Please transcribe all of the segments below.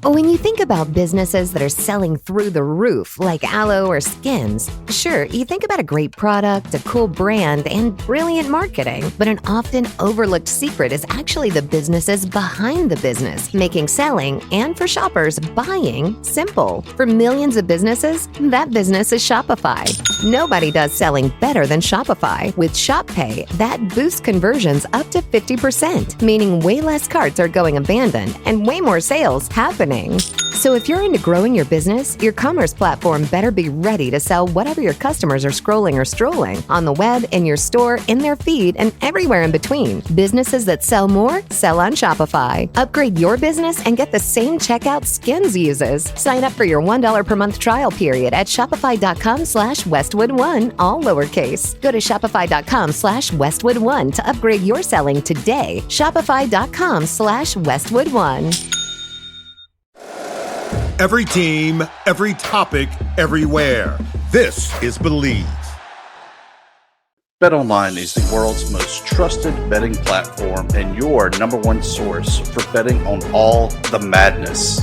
When you think about businesses that are selling through the roof, like aloe or skins, sure, you think about a great product, a cool brand, and brilliant marketing. But an often overlooked secret is actually the businesses behind the business, making selling and for shoppers, buying simple. For millions of businesses, that business is Shopify. Nobody does selling better than Shopify. With Shop Pay, that boosts conversions up to 50%, meaning way less carts are going abandoned and way more sales happening. So if you're into growing your business, your commerce platform better be ready to sell whatever your customers are scrolling or strolling on the web, in your store, in their feed, and everywhere in between. Businesses that sell more, sell on Shopify. Upgrade your business and get the same checkout Skins uses. Sign up for your $1 per month trial period at shopify.com/Westwood1, all lowercase. Go to shopify.com/Westwood1 to upgrade your selling today. Shopify.com/Westwood1. Every team, every topic, everywhere. This is Bleav. BetOnline is the world's most trusted betting platform and your number one source for betting on all the madness.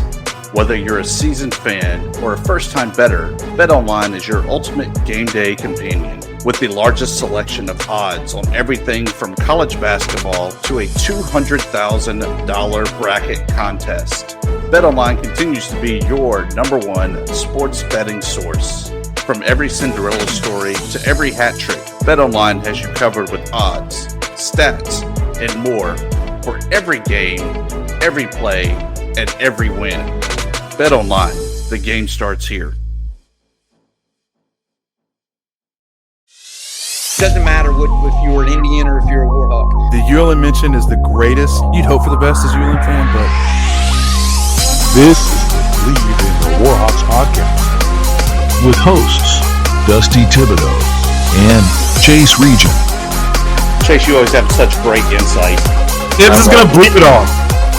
Whether you're a seasoned fan or a first-time bettor, BetOnline is your ultimate game day companion. With the largest selection of odds on everything from college basketball to a $200,000 bracket contest, BetOnline continues to be your number one sports betting source. From every Cinderella story to every hat trick, BetOnline has you covered with odds, stats, and more for every game, every play, and every win. BetOnline, the game starts here. Doesn't matter if you're an Indian or if you're a Warhawk. The ULM mention is the greatest. You'd hope for the best as a ULM fan, but this is the Bleav in the Warhawks podcast with hosts Dusty Thibodeau and Chase Regent. Chase, you always have such great insight. Thibs is going to bleep it all.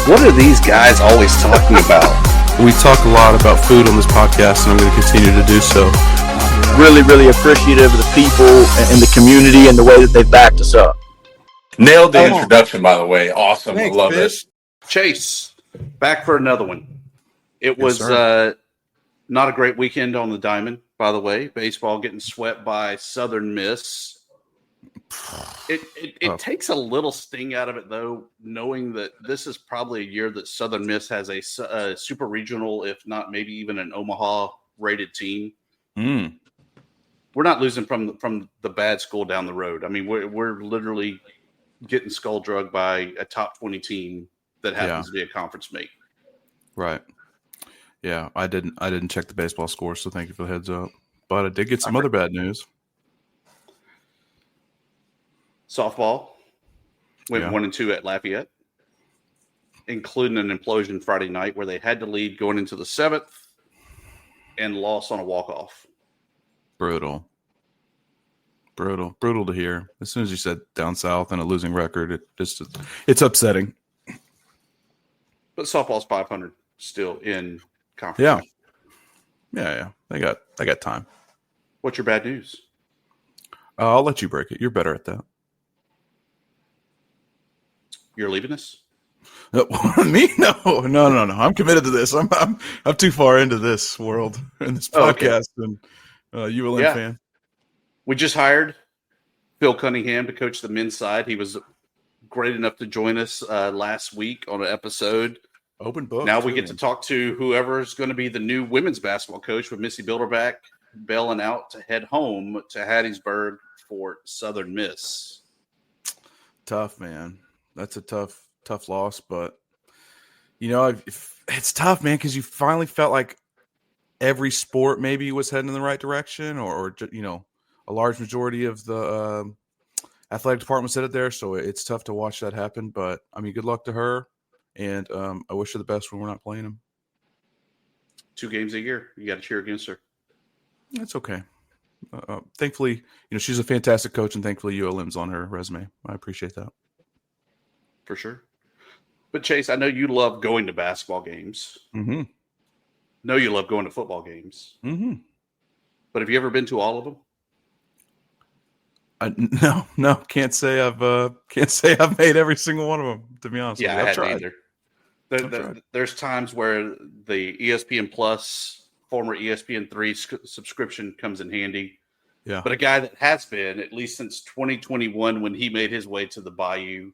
What are these guys always talking about? We talk a lot about food on this podcast, and I'm going to continue to do so. Really, really appreciative of the people and the community and the way that they've backed us up. Nailed the introduction, by the way. Awesome. Thanks, I love Fish. it. Chase, back for another one. It was not a great weekend on the diamond, by the way. Baseball getting swept by Southern Miss. It takes a little sting out of it, though, knowing that this is probably a year that Southern Miss has a super regional, if not maybe even an Omaha-rated team. We're not losing from the bad school down the road. I mean, we're literally getting skull drugged by a top 20 team that happens to be a conference mate. Right. Yeah, I didn't check the baseball score, so thank you for the heads up. But I did get some other bad news. Softball went 1-2 at Lafayette, including an implosion Friday night where they had to lead going into the 7th and lost on a walk-off. Brutal to hear. As soon as you said down south and a losing record, it's upsetting. But softball's 500 still in conference. Yeah. They got time. What's your bad news? I'll let you break it. You're better at that. You're leaving us? Me? No. I'm committed to this. I'm too far into this world and this podcast and ULM fan. We just hired Phil Cunningham to coach the men's side. He was great enough to join us last week on an episode. Open book. Now we get to talk to whoever is going to be the new women's basketball coach with Missy Bilderback bailing out to head home to Hattiesburg for Southern Miss. Tough, man. That's a tough loss, but it's tough, man, because you finally felt like every sport maybe was heading in the right direction, or a large majority of the athletic department said it there. So it's tough to watch that happen. But I mean, good luck to her, and I wish her the best when we're not playing them. 2 games a year, you got to cheer against her. That's okay. Thankfully, she's a fantastic coach, and thankfully ULM's on her resume. I appreciate that. For sure. But Chase, I know you love going to basketball games. Mm-hmm. Know you love going to football games. Mm-hmm. But have you ever been to all of them? No. Can't say I've made every single one of them. To be honest, I hadn't either. There's times where the ESPN Plus, former ESPN3 subscription comes in handy. Yeah. But a guy that has been, at least since 2021, when he made his way to the Bayou,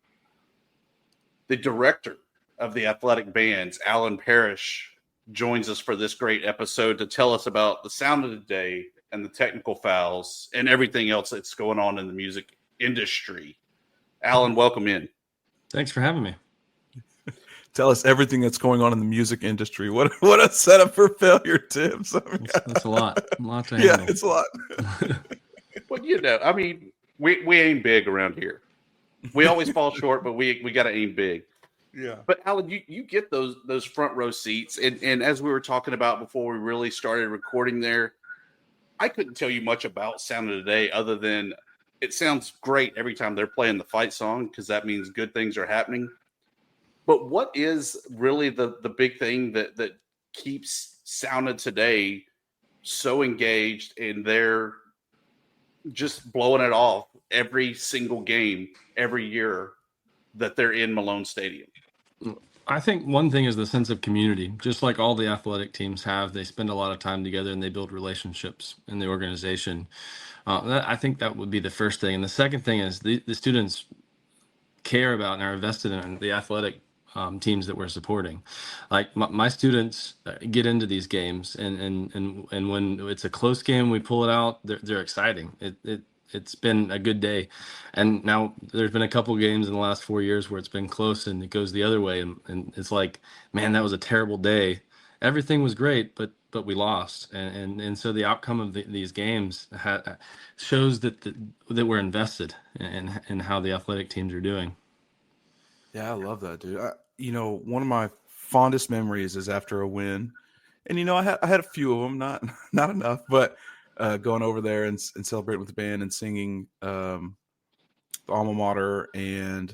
the director of the athletic bands, Allen Parrish, joins us for this great episode to tell us about the sound of the day and the technical fouls and everything else that's going on in the music industry. Allen, welcome in. Thanks for having me. Tell us everything that's going on in the music industry. What a setup for failure, Thibs. That's a lot to handle. Yeah, it's a lot. Well, I mean, we aim big around here. We always fall short, but we got to aim big. Yeah. But Allen, you get those front row seats, and as we were talking about before we really started recording there, I couldn't tell you much about Sound of Today other than it sounds great every time they're playing the fight song because that means good things are happening. But what is really the big thing that keeps Sound of Today so engaged and they're just blowing it off every single game every year that they're in Malone Stadium? I think one thing is the sense of community. Just like all the athletic teams have, they spend a lot of time together and they build relationships in the organization. I think that would be the first thing. And the second thing is the students care about and are invested in the athletic teams that we're supporting. Like my students get into these games, and when it's a close game, we pull it out. They're exciting. It's been a good day, and now there's been a couple games in the last 4 years where it's been close and it goes the other way, and it's like, man, that was a terrible day. Everything was great, but we lost, and so the outcome of these games shows that we're invested in how the athletic teams are doing. Yeah, I love that, dude. One of my fondest memories is after a win, and I had a few of them, not enough, but going over there and celebrating with the band and singing the alma mater, and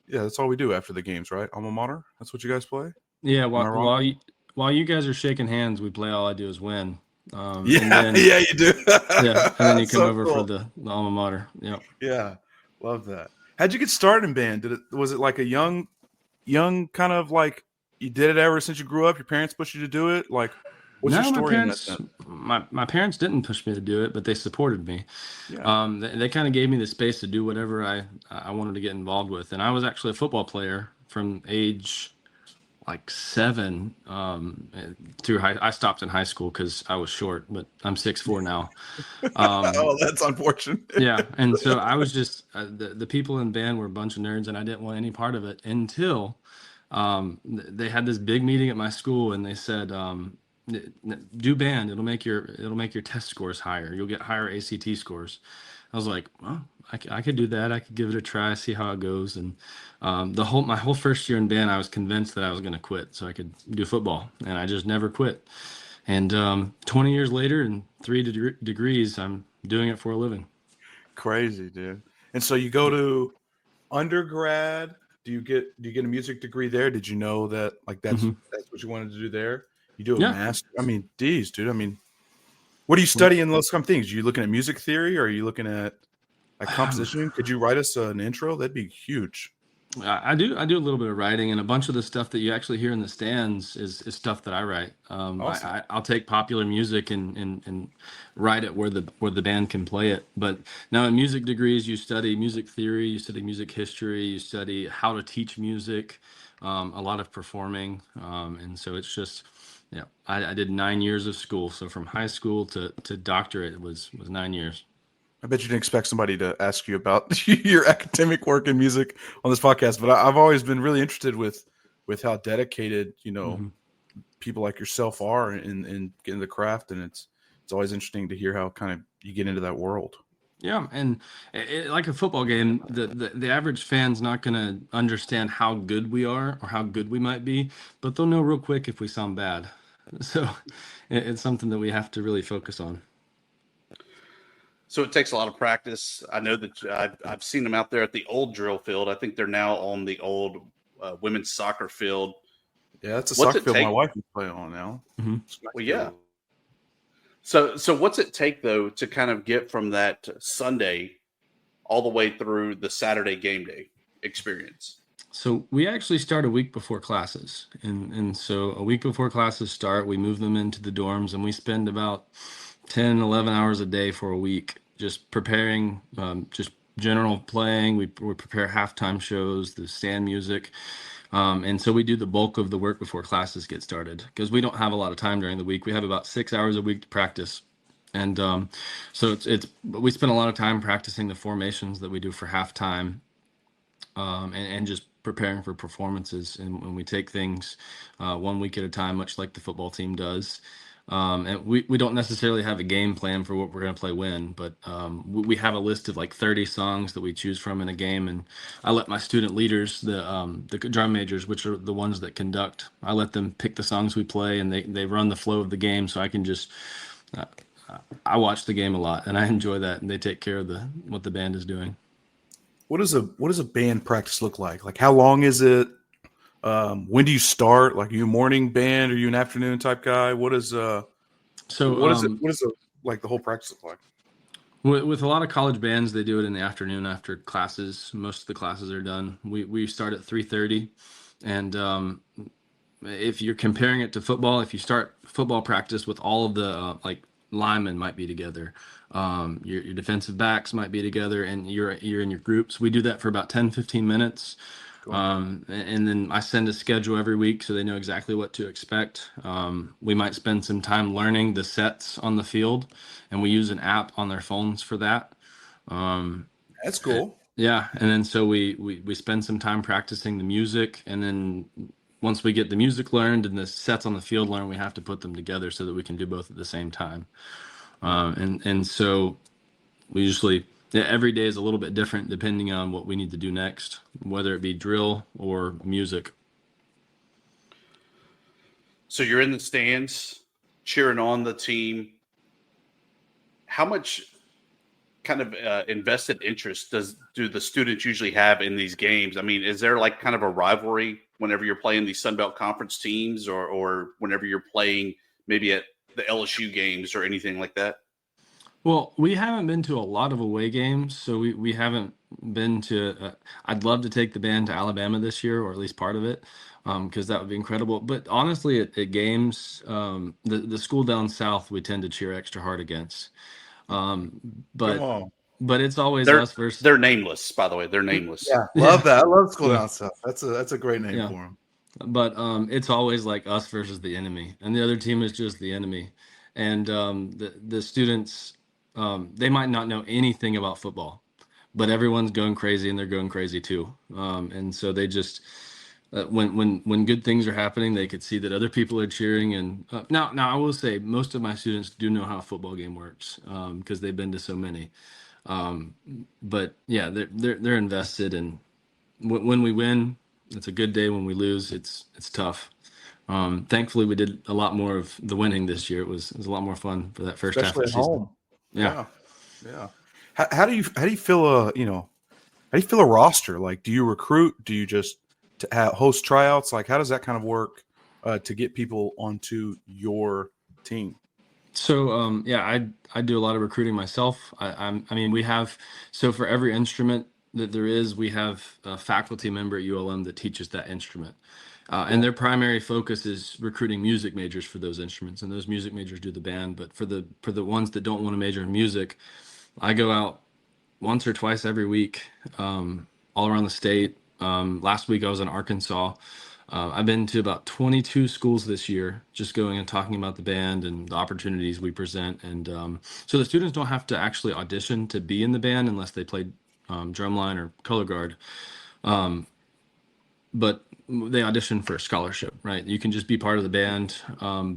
that's all we do after the games, right? Alma mater. That's what you guys play. Yeah, while you guys are shaking hands, we play All I Do Is Win. Yeah, you do. Yeah, and then you come So over cool. for the alma mater. Yeah. Yeah, love that. How'd you get started in band? Was it like a young kind of like you did it ever since you grew up? Your parents pushed you to do it? Like, what's your story in that sense? My parents didn't push me to do it, but they supported me. Yeah. They kind of gave me the space to do whatever I wanted to get involved with. And I was actually a football player from age like 7 through I stopped in high school because I was short, but I'm 6'4" now. Oh, that's unfortunate. Yeah, and so I was just the people in band were a bunch of nerds, and I didn't want any part of it until they had this big meeting at my school, and they said, "Do band. It'll make your test scores higher. You'll get higher ACT scores." I was like, "Well, I could do that. I could give it a try, see how it goes." And my whole first year in band, I was convinced that I was going to quit so I could do football, and I just never quit. And 20 years later, and 3 degrees, I'm doing it for a living. Crazy, dude. And so you go to undergrad. Do you get a music degree there? Did you know that that's what you wanted to do there? You do a master. I mean, geez, dude. I mean, what are you studying? Those kind of things. Are you looking at music theory, or are you looking at like composition? Could you write us an intro? That'd be huge. I do a little bit of writing, and a bunch of the stuff that you actually hear in the stands is stuff that I write. Awesome. I'll take popular music and write it where the band can play it. But now in music degrees, you study music theory, you study music history, you study how to teach music, a lot of performing, and so it's just I did 9 years of school. So from high school to doctorate, it was 9 years. I bet you didn't expect somebody to ask you about your academic work in music on this podcast, but I've always been really interested with how dedicated, people like yourself are in getting the craft. And it's always interesting to hear how kind of you get into that world. Yeah. And like a football game, the average fan's not going to understand how good we are or how good we might be, but they'll know real quick if we sound bad. So it's something that we have to really focus on. So it takes a lot of practice. I know that I've seen them out there at the old drill field. I think they're now on the old women's soccer field. Yeah, that's a soccer field my wife can play on now. Mm-hmm. Well, yeah. So what's it take, though, to kind of get from that Sunday all the way through the Saturday game day experience? So we actually start a week before classes. And so a week before classes start, we move them into the dorms and we spend about 10, 11 hours a day for a week just preparing, just general playing. We prepare halftime shows, the stand music. And so we do the bulk of the work before classes get started because we don't have a lot of time during the week. We have about 6 hours a week to practice. And so we spend a lot of time practicing the formations that we do for halftime, and just preparing for performances. And when we take things 1 week at a time, much like the football team does. And we don't necessarily have a game plan for what we're going to play when, but we have a list of like 30 songs that we choose from in a game. And I let my student leaders, the drum majors, which are the ones that conduct, I let them pick the songs we play and they run the flow of the game. So I can just, I watch the game a lot and I enjoy that. And they take care of what the band is doing. What does a band practice look like? Like, how long is it? When do you start? Like, are you a morning band? Are you an afternoon type guy? What is it? What is like the whole practice look like? With a lot of college bands, they do it in the afternoon after classes. Most of the classes are done. We start at 3:30, and if you're comparing it to football, if you start football practice with all of the like linemen might be together, your defensive backs might be together, and you're in your groups. We do that for about 10, 15 minutes. Cool. And then I send a schedule every week so they know exactly what to expect. We might spend some time learning the sets on the field, and we use an app on their phones for that. That's cool. Yeah, and then so we spend some time practicing the music, and then once we get the music learned and the sets on the field learned, we have to put them together so that we can do both at the same time. And so we usually, every day is a little bit different depending on what we need to do next, whether it be drill or music. So you're in the stands cheering on the team. How much kind of invested interest do the students usually have in these games? I mean, is there like kind of a rivalry whenever you're playing these Sun Belt Conference teams, or whenever you're playing maybe at the LSU games or anything like that? Well, we haven't been to a lot of away games, so we haven't been to. I'd love to take the band to Alabama this year, or at least part of it, because that would be incredible. But honestly, at games, the school down south, we tend to cheer extra hard against. But it's always us versus. They're nameless, by the way. They're nameless. Yeah, love that. I love school down south. That's a great name for them. But it's always like us versus the enemy, and the other team is just the enemy. And the students, they might not know anything about football, but everyone's going crazy, and they're going crazy too. And so they just when good things are happening, they could see that other people are cheering. And now I will say most of my students do know how a football game works because they've been to so many. But yeah, they're invested, and when we win, it's a good day. When we lose, it's tough. Thankfully, we did a lot more of the winning this year. It was a lot more fun for that first half of the season. Home. Yeah. How do you feel how do you feel a roster? Like, do you recruit? Do you just host tryouts? Like, how does that kind of work to get people onto your team? So I do a lot of recruiting myself. I mean, we have, so for every instrument that there is, we have a faculty member at ULM that teaches that instrument. And their primary focus is recruiting music majors for those instruments, and those music majors do the band. But for the ones that don't want to major in music, I go out once or twice every week, all around the state. Last week I was in Arkansas. I've been to about 22 schools this year, just going and talking about the band and the opportunities we present. And so the students don't have to actually audition to be in the band unless they play drumline or color guard. But they audition for a scholarship, right? You can just be part of the band,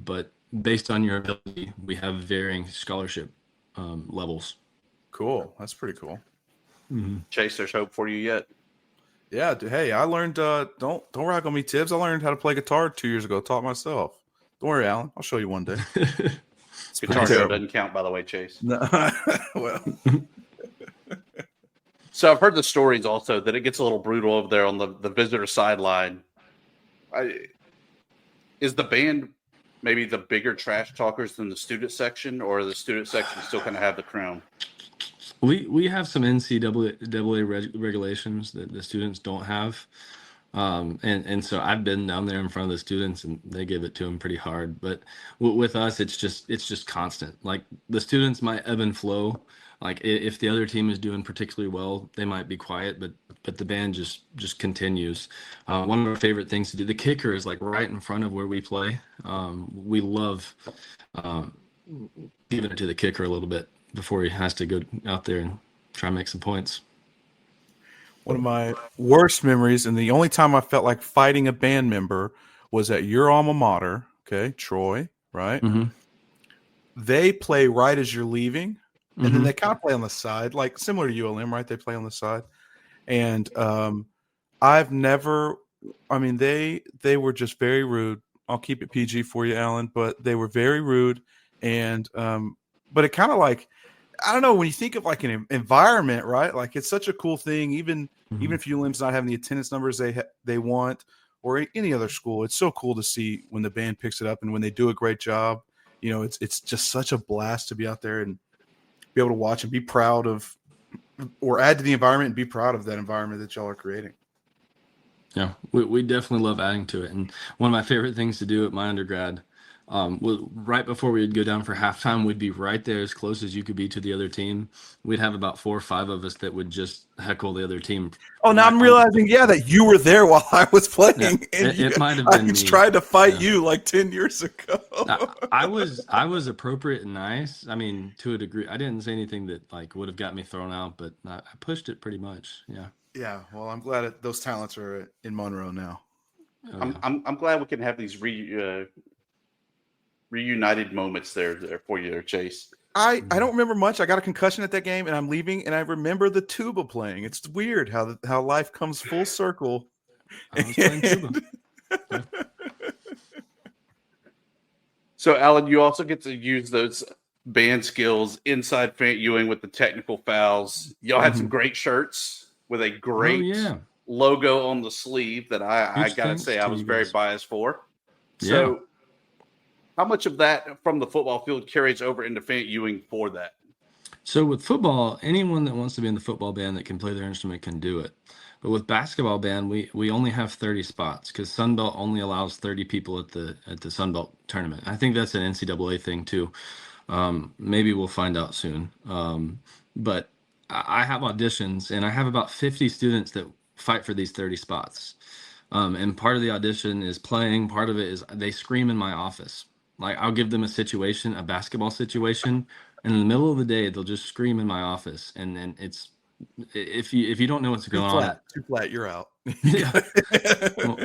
but based on your ability, we have varying scholarship levels. Cool. That's pretty cool. Mm-hmm. Chase, there's hope for you yet? Yeah. Hey, I learned. Don't rock on me, Thibs. I learned how to play guitar 2 years ago. Taught myself. Don't worry, Allen. I'll show you one day. Guitar show doesn't count, by the way, Chase. No. Well. So I've heard the stories also that it gets a little brutal over there on the visitor sideline. Is the band maybe the bigger trash talkers than the student section, or the student section still kind of have the crown? We have some NCAA regulations that the students don't have. And so I've been down there in front of the students, and they give it to them pretty hard. But with us, it's just constant. Like the students might ebb and flow. Like if the other team is doing particularly well, they might be quiet, but the band just continues. One of our favorite things to do, the kicker is like right in front of where we play. We love giving it to the kicker a little bit before he has to go out there and try and make some points. One of my worst memories, and the only time I felt like fighting a band member, was at your alma mater, okay, Troy, right? Mm-hmm. They play right as you're leaving, and then they kind of play on the side, like similar to ULM, right? They play on the side. And I've never – I mean, they were just very rude. I'll keep it PG for you, Allen, but they were very rude. And but it kind of like – I don't know, when you think of like an environment, right? Like it's such a cool thing, even if ULM's not having the attendance numbers they want, or any other school, it's so cool to see when the band picks it up and when they do a great job. You know, it's just such a blast to be out there and be able to watch and be proud of, or add to the environment and be proud of that environment that y'all are creating. Yeah, we definitely love adding to it. And one of my favorite things to do at my undergrad, right before we would go down for halftime, we'd be right there as close as you could be to the other team. We'd have about 4 or 5 of us that would just heckle the other team. Oh, now I'm realizing, that you were there while I was playing. Yeah, and it might have been I me. tried to fight you like 10 years ago. I was appropriate and nice. I mean, to a degree. I didn't say anything that like would have got me thrown out, but I pushed it pretty much. Yeah. Yeah. Well, I'm glad those talents are in Monroe now. I'm glad we can have these reunited moments there for you there, Chase. I don't remember much. I got a concussion at that game, and I'm leaving, and I remember the tuba playing. It's weird how life comes full circle. I was playing tuba. So, Allen, you also get to use those band skills inside Fant Ewing with the technical fouls. Y'all had some great shirts with a great logo on the sleeve that I got to say I was very biased for. So, how much of that from the football field carries over into Fant Ewing for that? So with football, anyone that wants to be in the football band that can play their instrument can do it. But with basketball band, we only have 30 spots because Sunbelt only allows 30 people at the Sunbelt tournament. I think that's an NCAA thing too. Maybe we'll find out soon. But I have auditions, and I have about 50 students that fight for these 30 spots. And part of the audition is playing. Part of it is they scream in my office. Like I'll give them a situation, a basketball situation, and in the middle of the day, they'll just scream in my office. And then it's, if you don't know what's going on, too flat, you're out. Yeah. Well,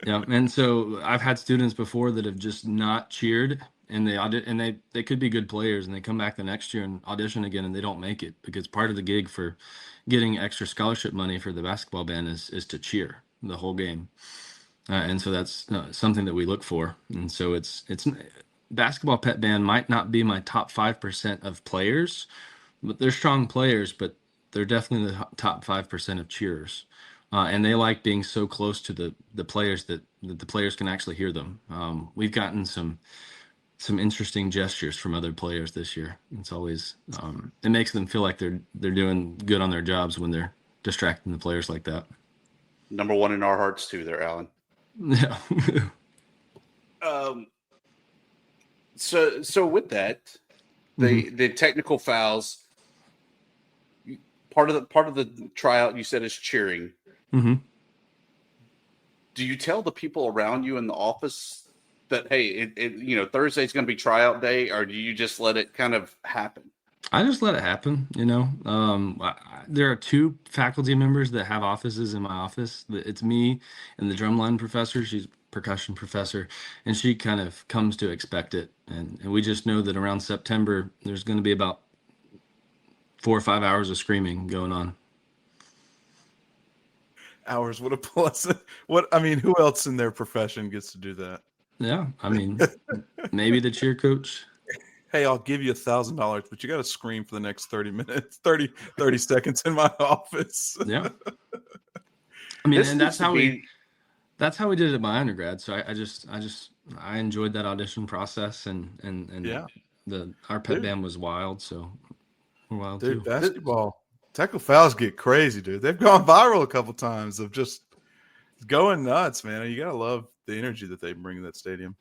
yeah. And so I've had students before that have just not cheered, and they could be good players, and they come back the next year and audition again, and they don't make it because part of the gig for getting extra scholarship money for the basketball band is to cheer the whole game. And so that's something that we look for. And so it's basketball pep band might not be my top 5% of players, but they're strong players, but they're definitely the top 5% of cheerers. And they like being so close to the players that the players can actually hear them. We've gotten some interesting gestures from other players this year. It's always it makes them feel like they're doing good on their jobs when they're distracting the players like that. Number one in our hearts too, there, Allen. Yeah. So with that, the technical fouls, part of the tryout you said is cheering. Mm-hmm. Do you tell the people around you in the office that, hey, Thursday's going to be tryout day, or do you just let it kind of happen? I just let it happen. There are 2 faculty members that have offices in my office. It's me and the drumline professor. She's a percussion professor, and she kind of comes to expect it. And we just know that around September, there's going to be about 4 or 5 hours of screaming going on. Hours, what a plus. Who else in their profession gets to do that? Yeah, maybe the cheer coach. Hey, I'll give you $1,000, but you got to scream for the next 30 minute 30 seconds in my office. Yeah. And that's how we did it at my undergrad. So I enjoyed that audition process, and our pep band was wild. So we're wild too. Basketball, technical fouls get crazy, dude. They've gone viral a couple times of just going nuts, man. You gotta love the energy that they bring in that stadium.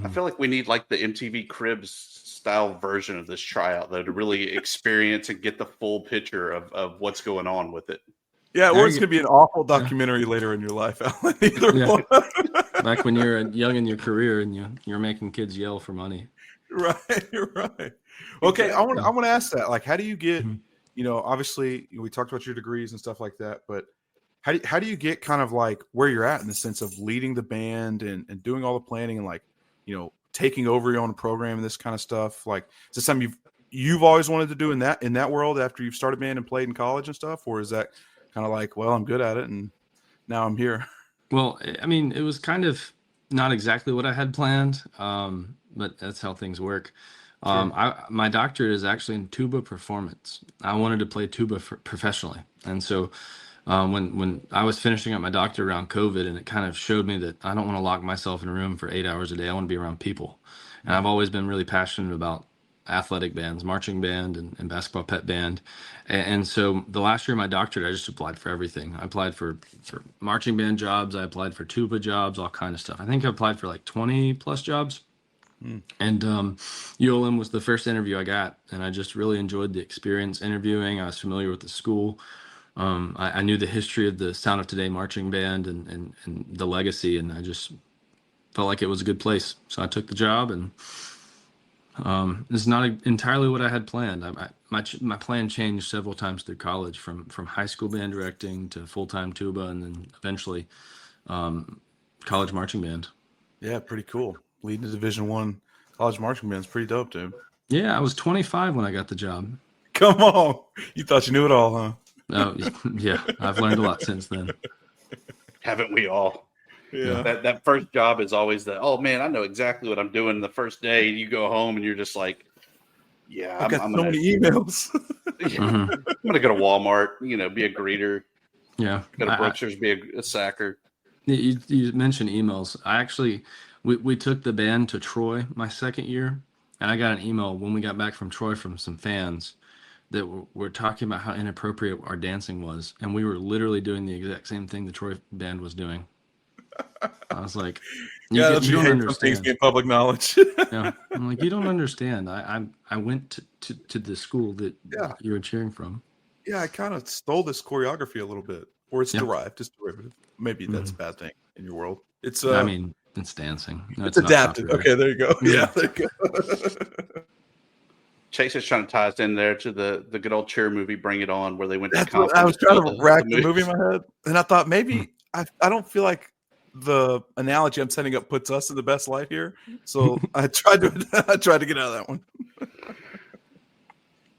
I feel like we need like the MTV Cribs style version of this tryout, though, to really experience and get the full picture of what's going on with it. Yeah, or it's gonna be an awful documentary later in your life, Alan. Either one. Back when you're young in your career and you're making kids yell for money. Right. Okay, I want to ask that. Like, how do you get? Obviously, we talked about your degrees and stuff like that, but how do you get kind of like where you're at in the sense of leading the band and doing all the planning and like, taking over your own program and this kind of stuff? Like, is this something you've always wanted to do in that world after you've started band and played in college and stuff, or is that kind of like, well, I'm good at it and now I'm here? Well, I mean, it was kind of not exactly what I had planned, but that's how things work. My doctorate is actually in tuba performance. I wanted to play tuba professionally, and so when I was finishing up my doctorate around COVID, and it kind of showed me that I don't want to lock myself in a room for 8 hours a day. I want to be around people, and I've always been really passionate about athletic bands, marching band and basketball pep band. And so the last year of my doctorate, I just applied for everything. I applied for marching band jobs. I applied for tuba jobs, all kind of stuff. I think I applied for like 20 plus jobs. And ULM was the first interview I got, and I just really enjoyed the experience interviewing. I was familiar with the school. I knew the history of the Sound of Today marching band and the legacy, and I just felt like it was a good place. So I took the job, and it's not entirely what I had planned. My plan changed several times through college, from high school band directing to full-time tuba, and then eventually college marching band. Yeah, pretty cool. Leading a Division I college marching band is pretty dope, dude. Yeah, I was 25 when I got the job. Come on. You thought you knew it all, huh? Oh, yeah. I've learned a lot since then. Haven't we all? Yeah. That first job is always oh man, I know exactly what I'm doing the first day. You go home and you're just like, yeah, I got so many emails. I'm gonna go to Walmart, be a greeter. Yeah. Go to Brookshire's, be a sacker. You mentioned emails. I actually we took the band to Troy my second year, and I got an email when we got back from Troy from some fans that were talking about how inappropriate our dancing was, and we were literally doing the exact same thing the Troy band was doing. I was like, you don't understand. Things get public knowledge. Yeah, I'm like, you don't understand. I went to the school that you were cheering from. Yeah, I kind of stole this choreography a little bit, or it's derived, it's derivative. Maybe that's a bad thing in your world. It's I mean, it's dancing. No, it's adapted. Okay, there you go. Yeah, there you go. Chase is trying to tie us in there to the good old cheer movie, Bring It On, where they went to conference. I was trying to rack the movie in my head, and I thought maybe I don't feel like the analogy I'm setting up puts us in the best light here. So I tried to get out of that one.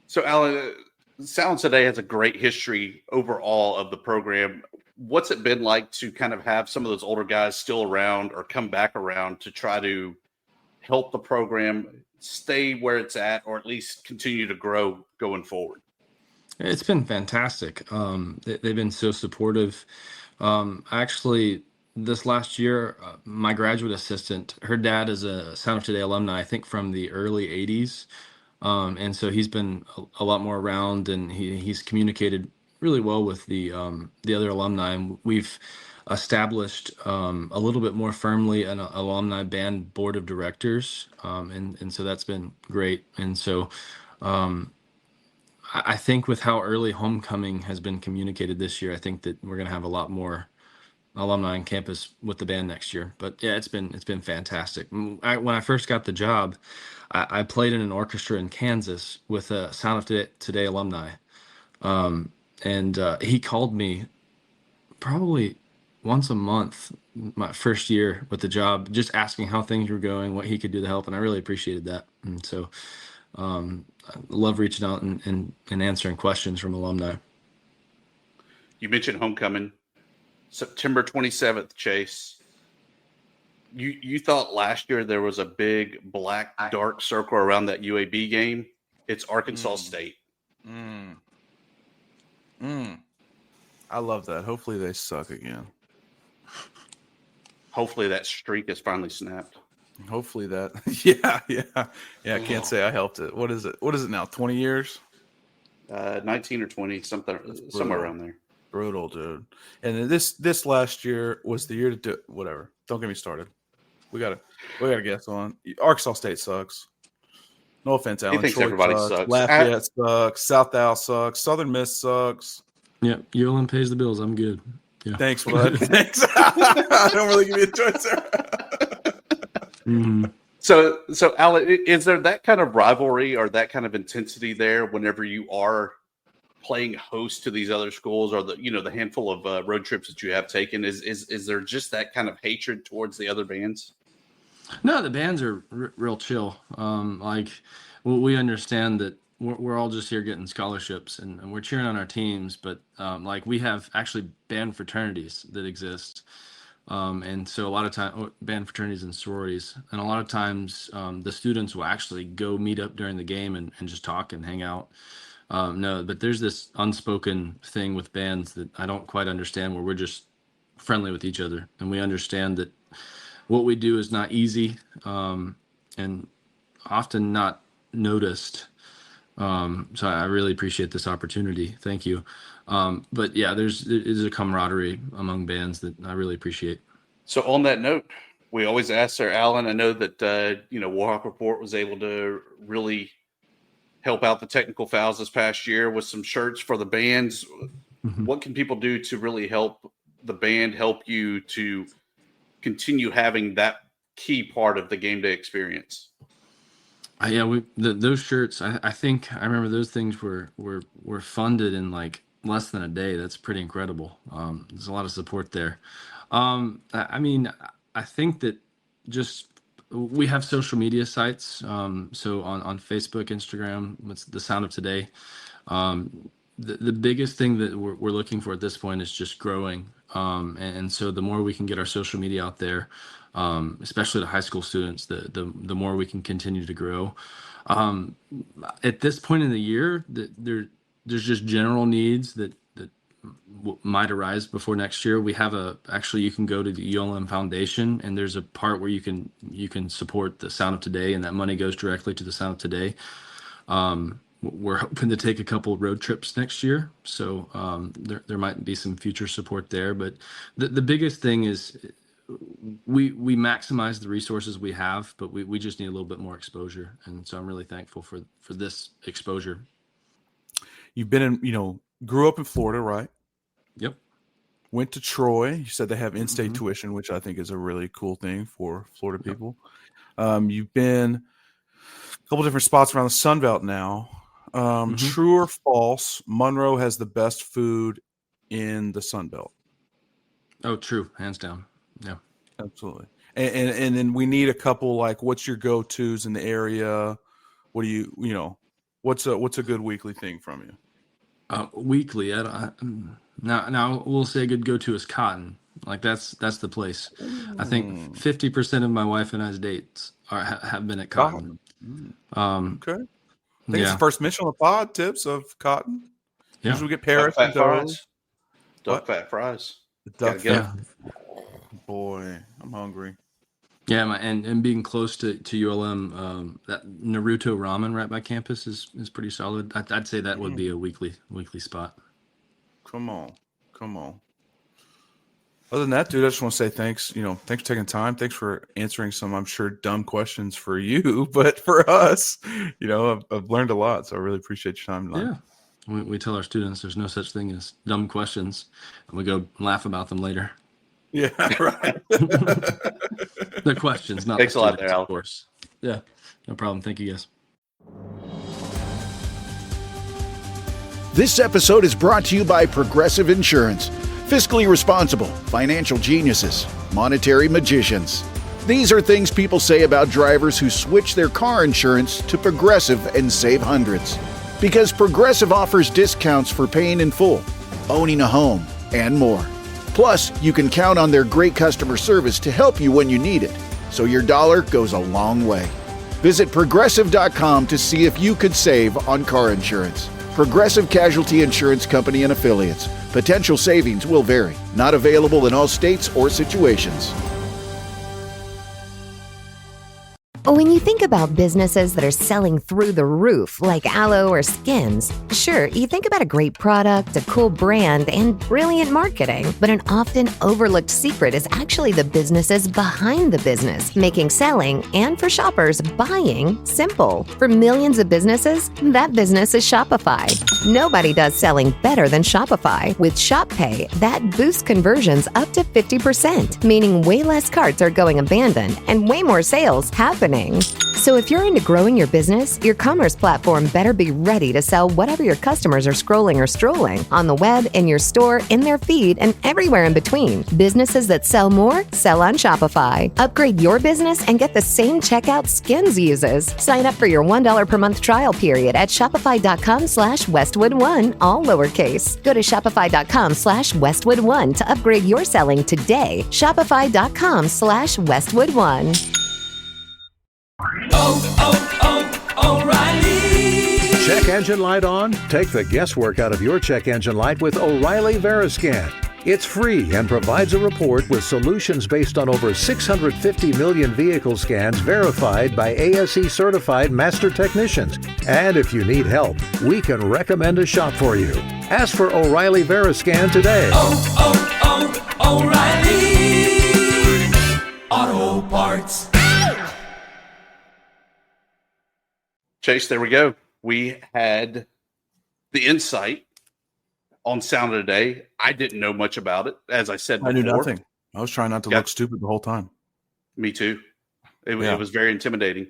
So Alan, Sound Today has a great history overall of the program. What's it been like to kind of have some of those older guys still around or come back around to try to help the program stay where it's at, or at least continue to grow going forward? It's been fantastic. They've been so supportive. Actually, this last year, my graduate assistant, her dad is a Sound of Today alumni, I think from the early 80s. And so he's been a lot more around, and he's communicated really well with the other alumni. And we've established a little bit more firmly an alumni band board of directors. And so that's been great. And so I think with how early homecoming has been communicated this year, I think that we're going to have a lot more alumni on campus with the band next year. But yeah, it's been fantastic. When I first got the job, I played in an orchestra in Kansas with a Sound of Today alumni. And he called me probably once a month my first year with the job, just asking how things were going, what he could do to help. And I really appreciated that. And so I love reaching out and answering questions from alumni. You mentioned homecoming. September 27th, Chase. You thought last year there was a big black dark circle around that UAB game. It's Arkansas State. I love that. Hopefully they suck again. Hopefully that streak is finally snapped. Hopefully that. Yeah. I can't say I helped it. What is it now? 20 years? 19 or 20, somewhere around there. Brutal, dude. And this last year was the year to do whatever. Don't get me started. We gotta guess on. Arkansas State sucks. No offense, Allen. He thinks Troy everybody sucks. Lafayette sucks. South Al sucks. Southern Miss sucks. Yeah, ULM pays the bills. I'm good. Yeah. Thanks, bud. Thanks. I don't really give you a choice there. Mm-hmm. So Allen, is there that kind of rivalry or that kind of intensity there whenever you are playing host to these other schools, or the handful of road trips that you have taken? Is there just that kind of hatred towards the other bands? No, the bands are real chill. We understand that we're all just here getting scholarships and we're cheering on our teams, but we have actually band fraternities that exist. And so a lot of time band fraternities and sororities, and a lot of times the students will actually go meet up during the game and just talk and hang out. No, but there's this unspoken thing with bands that I don't quite understand, where we're just friendly with each other, and we understand that what we do is not easy, and often not noticed. So I really appreciate this opportunity. Thank you. But yeah, there's a camaraderie among bands that I really appreciate. So on that note, we always ask Sir Allen. I know that Warhawk Report was able to really help out the technical fouls this past year with some shirts for the bands. Mm-hmm. What can people do to really help the band, help you to continue having that key part of the game day experience? Those shirts, I think I remember those things were funded in like less than a day. That's pretty incredible. There's a lot of support there. I think that just we have social media sites. So on Facebook, Instagram, it's the Sound of Today. The biggest thing that we're looking for at this point is just growing. And so the more we can get our social media out there, especially to high school students, the more we can continue to grow. At this point in the year, there's just general needs that might arise before next year. We have you can go to the ULM Foundation, and there's a part where you can support the Sound of Today, and that money goes directly to the Sound of Today. We're hoping to take a couple road trips next year, so there might be some future support there. But the biggest thing is we maximize the resources we have, but we just need a little bit more exposure, and so I'm really thankful for this exposure. You've been grew up in Florida, right? Yep. Went to Troy. You said they have in-state tuition, which I think is a really cool thing for Florida people. You've been a couple different spots around the Sun Belt now. True or false, Monroe has the best food in the Sun Belt? Oh, true. Hands down. Yeah. Absolutely. And then we need a couple, like, what's your go-tos in the area? What do you what's a good weekly thing from you? Weekly, now we'll say a good go-to is Cotton. Like that's the place. I think 50% of my wife and I's dates have been at Cotton. Okay. I think it's the first mention on the pod, Tips, of Cotton. Yeah. Usually we get Parrish Duck fries. Duck fat fries. Duck fat. Boy, I'm hungry. Yeah, and being close to ULM, that Naruto Ramen right by campus is pretty solid. I'd say that would be a weekly spot. Come on. Other than that, dude, I just want to say thanks. Thanks for taking time. Thanks for answering some, I'm sure, dumb questions for you, but for us, I've learned a lot. So I really appreciate your time. Yeah, we tell our students there's no such thing as dumb questions, and we go laugh about them later. Yeah, right. The questions, not Thanks the a lot students, there, Al. of course. Yeah, no problem. Thank you, guys. This episode is brought to you by Progressive Insurance. Fiscally responsible, financial geniuses, monetary magicians. These are things people say about drivers who switch their car insurance to Progressive and save hundreds. Because Progressive offers discounts for paying in full, owning a home, and more. Plus, you can count on their great customer service to help you when you need it, so your dollar goes a long way. Visit Progressive.com to see if you could save on car insurance. Progressive Casualty Insurance Company and Affiliates. Potential savings will vary. Not available in all states or situations. When you think about businesses that are selling through the roof, like aloe or skins, sure, you think about a great product, a cool brand, and brilliant marketing. But an often overlooked secret is actually the businesses behind the business, making selling and for shoppers, buying simple. For millions of businesses, that business is Shopify. Nobody does selling better than Shopify. With Shop Pay, that boosts conversions up to 50%, meaning way less carts are going abandoned and way more sales happening. So if you're into growing your business, your commerce platform better be ready to sell whatever your customers are scrolling or strolling on the web, in your store, in their feed, and everywhere in between. Businesses that sell more sell on Shopify. Upgrade your business and get the same checkout Skins uses. Sign up for your $1 per month trial period at shopify.com/Westwood1, all lowercase. Go to shopify.com/Westwood1 to upgrade your selling today. Shopify.com/Westwood1. O'Reilly. Check engine light on? Take the guesswork out of your check engine light with O'Reilly Veriscan. It's free and provides a report with solutions based on over 650 million vehicle scans verified by ASE certified master technicians. And if you need help, we can recommend a shop for you. Ask for O'Reilly Veriscan today. O'Reilly Auto Parts. Chase, there we go. We had the insight on Sound of Today. I didn't know much about it, as I said before. I knew nothing. I was trying not to look stupid the whole time. Me too. It was very intimidating.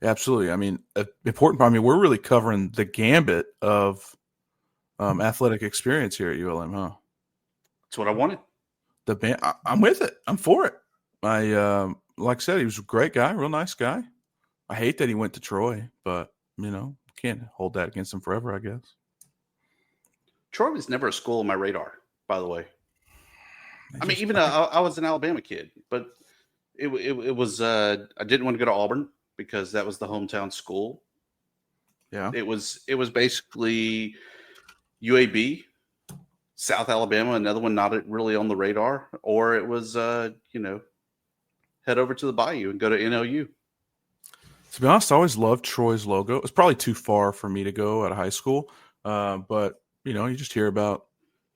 Absolutely. I mean, important part. I mean, we're really covering the gambit of athletic experience here at ULM, huh? That's what I wanted. The band, I'm with it. I'm for it. Like I said, he was a great guy, real nice guy. I hate that he went to Troy, but, can't hold that against him forever, I guess. Troy was never a school on my radar, by the way. I mean, even I was an Alabama kid, but it was I didn't want to go to Auburn because that was the hometown school. Yeah. It was basically UAB, South Alabama, another one not really on the radar, or it was head over to the Bayou and go to NLU. To be honest, I always loved Troy's logo. It was probably too far for me to go out of high school. But, you just hear about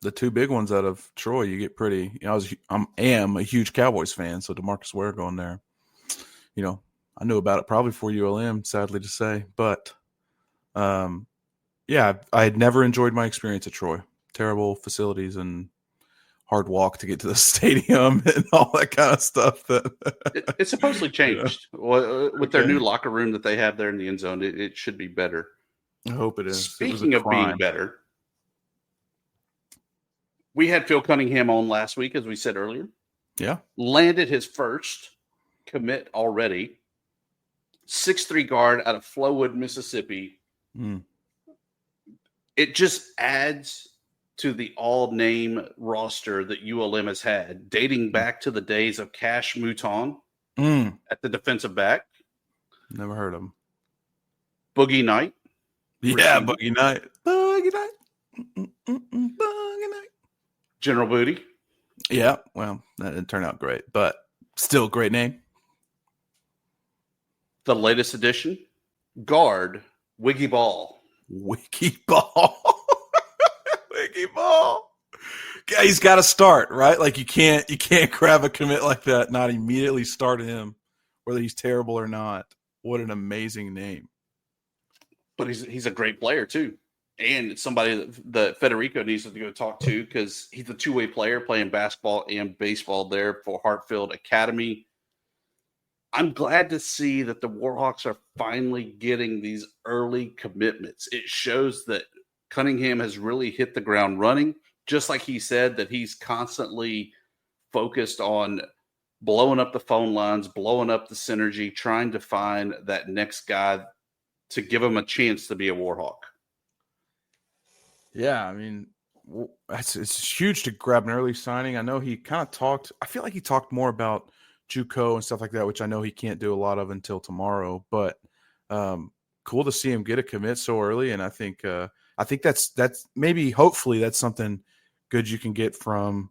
the two big ones out of Troy. You get pretty – I am a huge Cowboys fan, so DeMarcus Ware going there. I knew about it probably before ULM, sadly to say. But, I had never enjoyed my experience at Troy. Terrible facilities and hard walk to get to the stadium and all that kind of stuff. It's supposedly changed with their new locker room that they have there in the end zone. It should be better. I hope it is. Speaking of being better, we had Phil Cunningham on last week, as we said earlier. Yeah. Landed his first commit already. 6'3" guard out of Flowood, Mississippi. It just adds to the all-name roster that ULM has had, dating back to the days of Cash Mouton at the defensive back. Never heard of him. Boogie Knight. Yeah, Boogie Knight. Boogie Knight. Boogie Knight. General Booty. Yeah, well, that didn't turn out great, but still a great name. The latest edition, guard Wiggy Ball. Wiggy Ball. Wiggy Ball. Yeah, he's got to start, right? Like you can't grab a commit like that, not immediately start him, whether he's terrible or not. What an amazing name. But he's a great player too. And it's somebody that Federico needs to go talk to because he's a two-way player playing basketball and baseball there for Hartfield Academy. I'm glad to see that the Warhawks are finally getting these early commitments. It shows that Cunningham has really hit the ground running, just like he said that he's constantly focused on blowing up the phone lines, blowing up the synergy, trying to find that next guy to give him a chance to be a Warhawk. Yeah, I mean, it's huge to grab an early signing. I know he kind of talked – I feel like he talked more about JUCO and stuff like that, which I know he can't do a lot of until tomorrow. But cool to see him get a commit so early, and I think that's maybe hopefully that's something good you can get from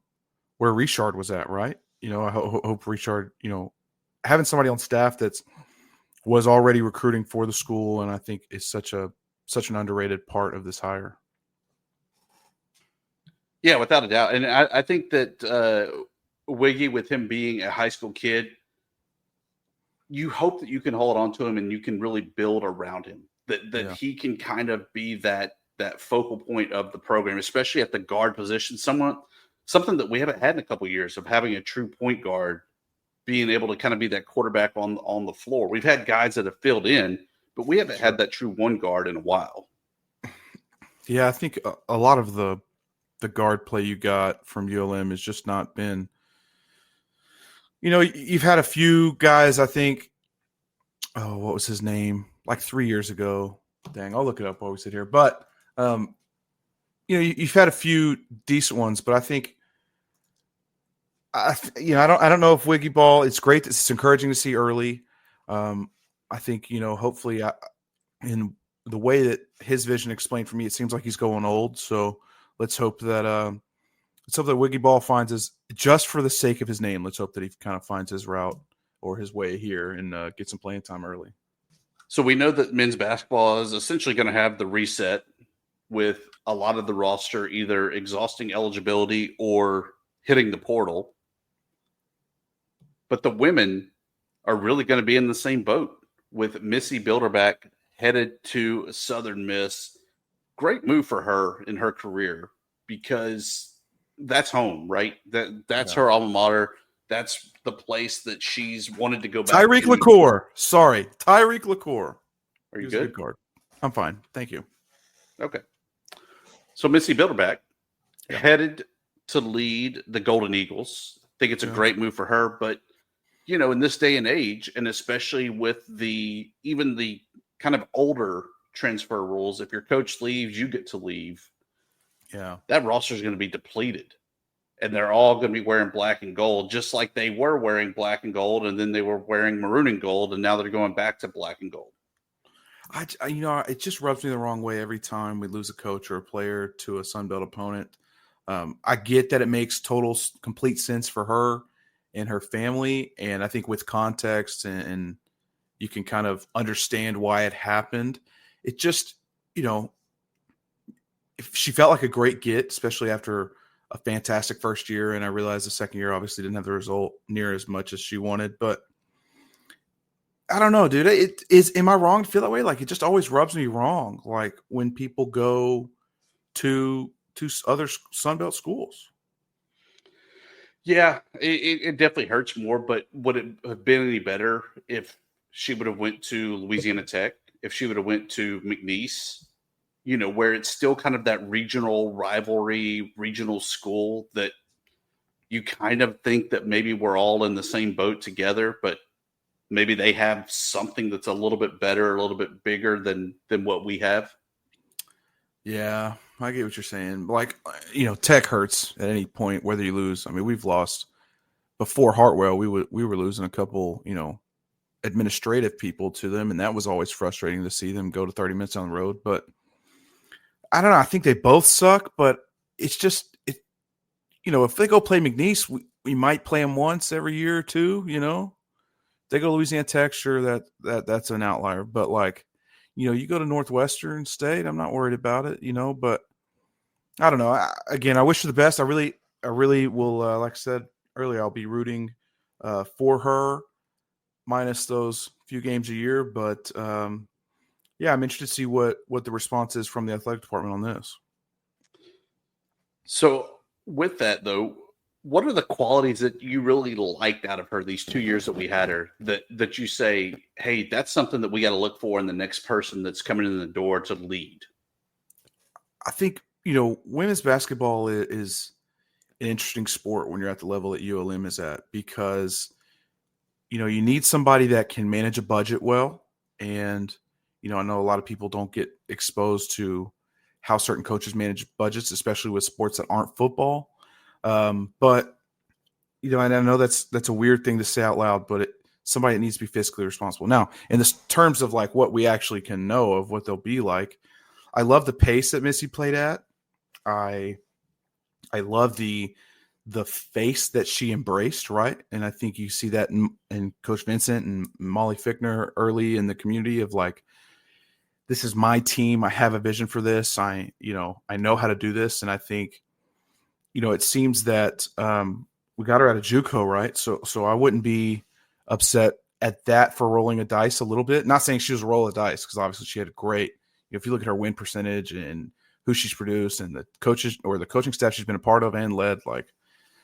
where Richard was at, right? I hope Richard, having somebody on staff that's was already recruiting for the school, and I think is such an underrated part of this hire. Yeah, without a doubt. And I think that Wiggy, with him being a high school kid, you hope that you can hold on to him and you can really build around him. That he can kind of be that focal point of the program, especially at the guard position. Something that we haven't had in a couple of years, of having a true point guard being able to kind of be that quarterback on the floor. We've had guys that have filled in, but we haven't had that true one guard in a while. Yeah, I think a lot of the guard play you got from ULM has just not been, you've had a few guys, I think, what was his name? Like 3 years ago. Dang, I'll look it up while we sit here. But, you've had a few decent ones, but I think, I don't know if Wiggy ball, it's great. It's encouraging to see early. I think, hopefully in the way that his vision explained for me, it seems like he's going old. So let's hope that Wiggy ball finds his, just for the sake of his name, let's hope that he kind of finds his route or his way here and get some playing time early. So we know that men's basketball is essentially going to have the reset, with a lot of the roster either exhausting eligibility or hitting the portal. But the women are really going to be in the same boat, with Missy Bilderback headed to Southern Miss. Great move for her in her career, because that's home, right? That's her alma mater. That's the place that she's wanted to go back Tyreek to. LaCour. Sorry, Tyreek LaCour. Are you good? Guard. I'm fine. Thank you. Okay. So Missy Bilderback headed to lead the Golden Eagles. I think it's a great move for her, but in this day and age, and especially with even the kind of older transfer rules, if your coach leaves, you get to leave. Yeah. That roster is going to be depleted, and they're all going to be wearing black and gold, just like they were wearing black and gold, and then they were wearing maroon and gold, and now they're going back to black and gold. It just rubs me the wrong way every time we lose a coach or a player to a Sun Belt opponent. I get that it makes complete sense for her and her family, and I think with context and you can kind of understand why it happened. It just, if she felt like a great get, especially after a fantastic first year, and I realized the second year obviously didn't have the result near as much as she wanted, but I don't know, dude. Am I wrong to feel that way? Like, it just always rubs me wrong, like when people go to other Sun Belt schools. Yeah, it definitely hurts more, but would it have been any better if she would have went to Louisiana Tech, if she would have went to McNeese, where it's still kind of that regional rivalry, regional school that you kind of think that maybe we're all in the same boat together, but maybe they have something that's a little bit better, a little bit bigger than what we have. Yeah, I get what you're saying. Like, Tech hurts at any point, whether you lose. I mean, we've lost before Hartwell. We were losing a couple, administrative people to them, and that was always frustrating to see them go to 30 minutes down the road. But I don't know. I think they both suck, but it's just if they go play McNeese, we might play them once every year or two. They go to Louisiana Tech, sure, that's an outlier. But you go to Northwestern State, I'm not worried about it, but I don't know. I wish her the best. I really will, like I said earlier, I'll be rooting for her minus those few games a year. But I'm interested to see what the response is from the athletic department on this. So with that, though, what are the qualities that you really liked out of her these 2 years that we had her that you say, hey, that's something that we got to look for in the next person that's coming in the door to lead? I think, women's basketball is an interesting sport when you're at the level that ULM is at, because, you need somebody that can manage a budget well. And, I know a lot of people don't get exposed to how certain coaches manage budgets, especially with sports that aren't football. But and I know that's a weird thing to say out loud, but somebody that needs to be fiscally responsible. Now, in the terms of like what we actually can know of what they'll be like, I love the pace that Missy played at. I love the the face that she embraced, right? And I think you see that in Coach Vincent and Molly Fickner early in the community of like, this is my team. I have a vision for this. I know how to do this. And I think, it seems that we got her out of JUCO, right? So I wouldn't be upset at that for rolling a dice a little bit. Not saying she was a roll of dice, because obviously she had a great, if you look at her win percentage and who she's produced and the coaches or the coaching staff she's been a part of and led, like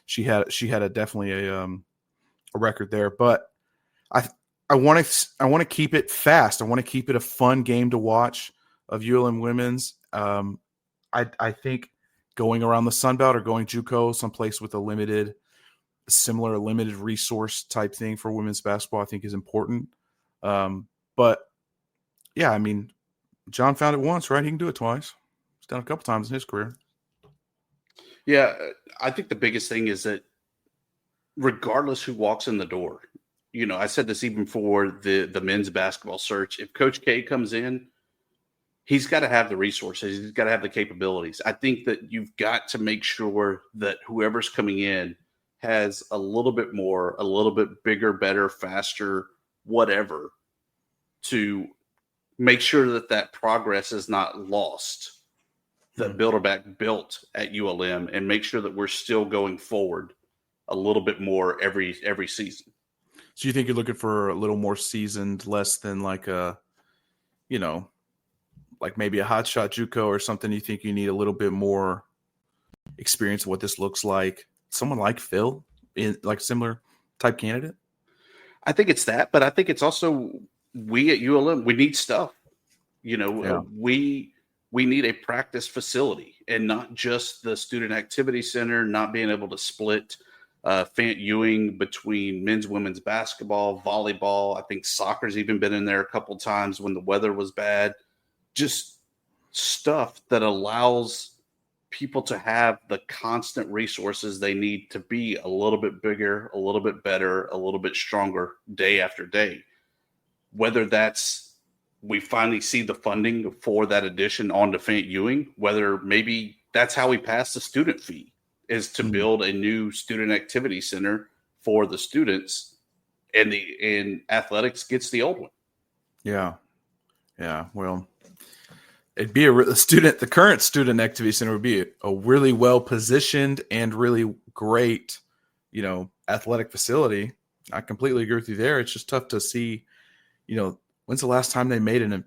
she had definitely a record there. But I want to keep it fast. I want to keep it a fun game to watch of ULM women's. I think going around the Sun Belt or going JUCO, someplace with a similar limited resource type thing for women's basketball, I think is important. But yeah, I mean, John found it once, right? He can do it twice. He's done it a couple times in his career. Yeah, I think the biggest thing is that regardless who walks in the door, I said this even for the men's basketball search. If Coach K comes in, he's got to have the resources. He's got to have the capabilities. I think that you've got to make sure that whoever's coming in has a little bit more, a little bit bigger, better, faster, whatever, to make sure that progress is not lost, that Bilderback built at ULM, and make sure that we're still going forward a little bit more every season. So you think you're looking for a little more seasoned, less than like like maybe a hot shot JUCO or something? You think you need a little bit more experience of what this looks like? Someone like Phil, in like similar type candidate? I think it's that, but I think it's also we at ULM, we need stuff. We need a practice facility and not just the student activity center, not being able to split Fant Ewing between men's, women's basketball, volleyball. I think soccer's even been in there a couple times when the weather was bad. Just stuff that allows people to have the constant resources they need to be a little bit bigger, a little bit better, a little bit stronger day after day. Whether that's we finally see the funding for that addition onto Fant Ewing, whether maybe that's how we pass the student fee, is to build a new student activity center for the students, and athletics gets the old one. Yeah. Well, it'd be the current student activity center would be a really well positioned and really great, athletic facility. I completely agree with you there. It's just tough to see, when's the last time they made it a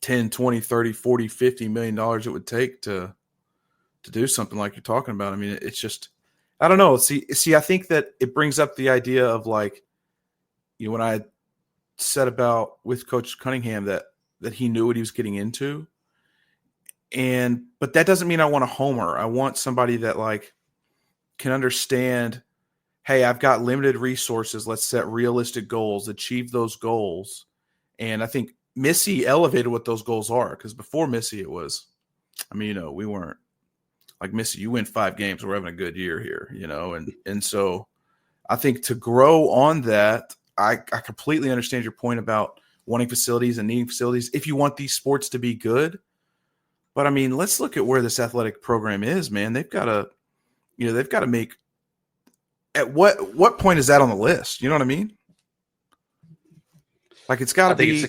10, 20, 30, 40, $50 million it would take to do something like you're talking about. I mean, it's just, I don't know. See, I think that it brings up the idea of like, when I said about with Coach Cunningham that he knew what he was getting into. But that doesn't mean I want a homer. I want somebody that like can understand, hey, I've got limited resources. Let's set realistic goals, achieve those goals. And I think Missy elevated what those goals are, because before Missy, it was, we weren't like Missy, you win 5 games, we're having a good year here, and so I think to grow on that, I completely understand your point about wanting facilities and needing facilities if you want these sports to be good. But let's look at where this athletic program is, man. They've got to make, at what point is that on the list? You know what I mean? Like it's got to be.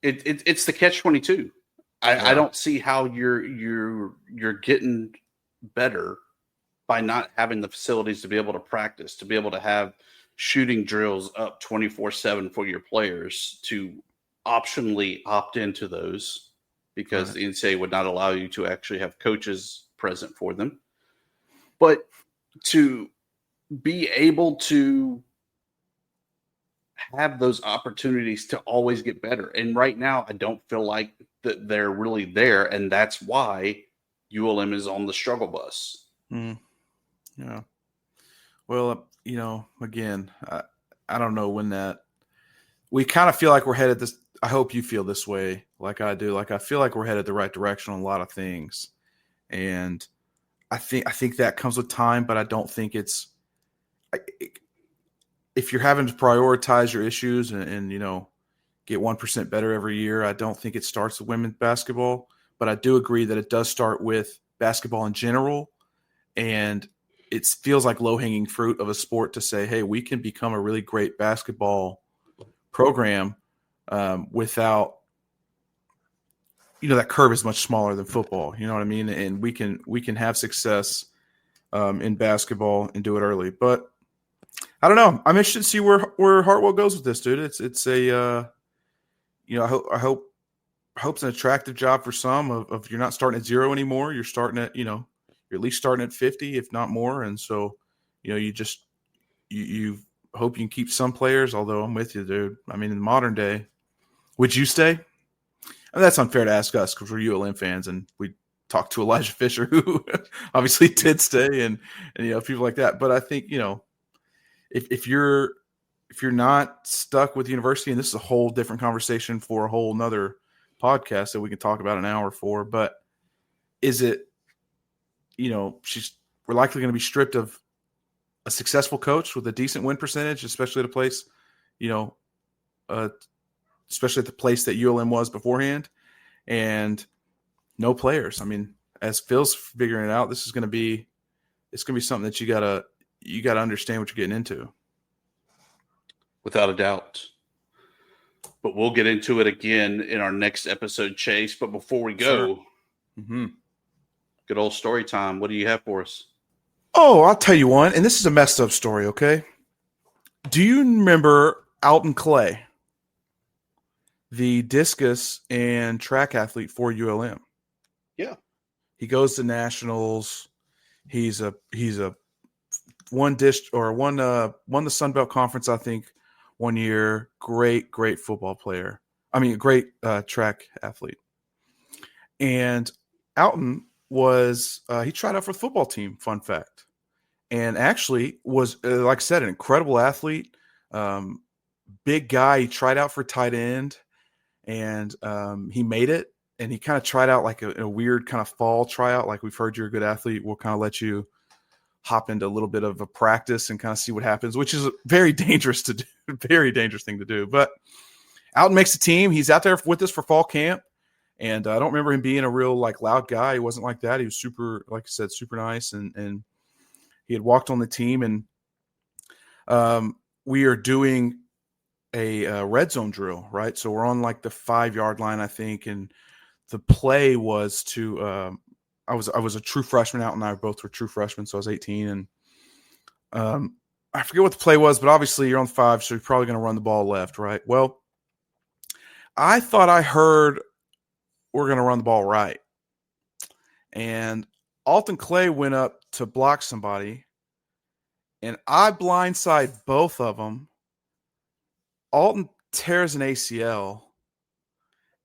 It's the catch-22. I don't see how you're getting better by not having the facilities to be able to practice, to be able to have shooting drills up 24/7 for your players, to optionally opt into those, because the NCAA would not allow you to actually have coaches present for them. But to be able to have those opportunities to always get better. And right now, I don't feel like that they're really there. And that's why ULM is on the struggle bus. Yeah. Well, again, I don't know when that – we kind of feel like we're headed this – I hope you feel this way like I do. Like I feel like we're headed the right direction on a lot of things. And I think that comes with time, but I don't think it's if you're having to prioritize your issues and get 1% better every year, I don't think it starts with women's basketball. But I do agree that it does start with basketball in general. And it feels like low-hanging fruit of a sport to say, hey, we can become a really great basketball program without, that curve is much smaller than football. You know what I mean? And we can have success in basketball and do it early. But I don't know. I'm interested to see where Hartwell goes with this, dude. It's a I hope it's an attractive job for some. Of you're not starting at 0 anymore. You're starting at you're at least starting at 50, if not more. And so you hope you can keep some players. Although I'm with you, dude. I mean, in the modern day, would you stay? And that's unfair to ask us because we're ULM fans and we talked to Elijah Fisher, who obviously did stay, and people like that. But I think if you're not stuck with the university, and this is a whole different conversation for a whole nother podcast that we can talk about an hour for, but is it, we're likely going to be stripped of a successful coach with a decent win percentage, especially at a place, especially at the place that ULM was beforehand, and no players. I mean, as Phil's figuring it out, it's going to be something that you gotta understand what you're getting into. Without a doubt. But we'll get into it again in our next episode, Chase. But before we go, good old story time. What do you have for us? Oh, I'll tell you one. And this is a messed up story, okay? Do you remember Alton Clay, the discus and track athlete for ULM? Yeah. He goes to nationals. He's won the Sun Belt Conference, I think, one year. Great football player. I mean, great track athlete. And Alton was he tried out for the football team. Fun fact, and actually was like I said, an incredible athlete. Big guy. He tried out for tight end, and he made it. And he kind of tried out like a weird kind of fall tryout. Like, we've heard you're a good athlete. We'll kind of let you hop into a little bit of a practice and kind of see what happens, which is very dangerous to do, very dangerous thing to do. But Alton makes the team. He's out there with us for fall camp. And I don't remember him being a real loud guy. He wasn't like that. He was super, like I said, super nice. And he had walked on the team, and we are doing a red zone drill, right? So we're on the 5-yard line, I think. And the play was to, I was a true freshman. Alton and I both were true freshmen, so I was 18, and I forget what the play was, but obviously you're on 5, so you're probably going to run the ball left, right? Well, I thought I heard we're going to run the ball right, and Alton Clay went up to block somebody, and I blindside both of them. Alton tears an ACL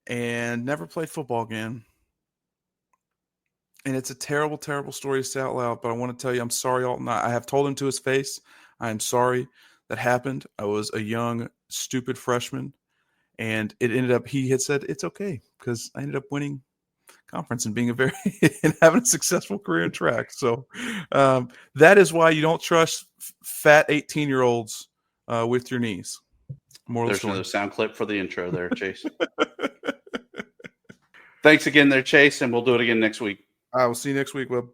and never played football again. And it's a terrible, terrible story to say out loud, but I want to tell you, I'm sorry, Alton. I have told him to his face, I am sorry that happened. I was a young, stupid freshman, and it ended up, he had said, it's okay, because I ended up winning conference and being and having a successful career in track. So that is why you don't trust fat 18-year-olds with your knees. There's another sound clip for the intro there, Chase. Thanks again there, Chase, and we'll do it again next week. I will see you next week, Webb.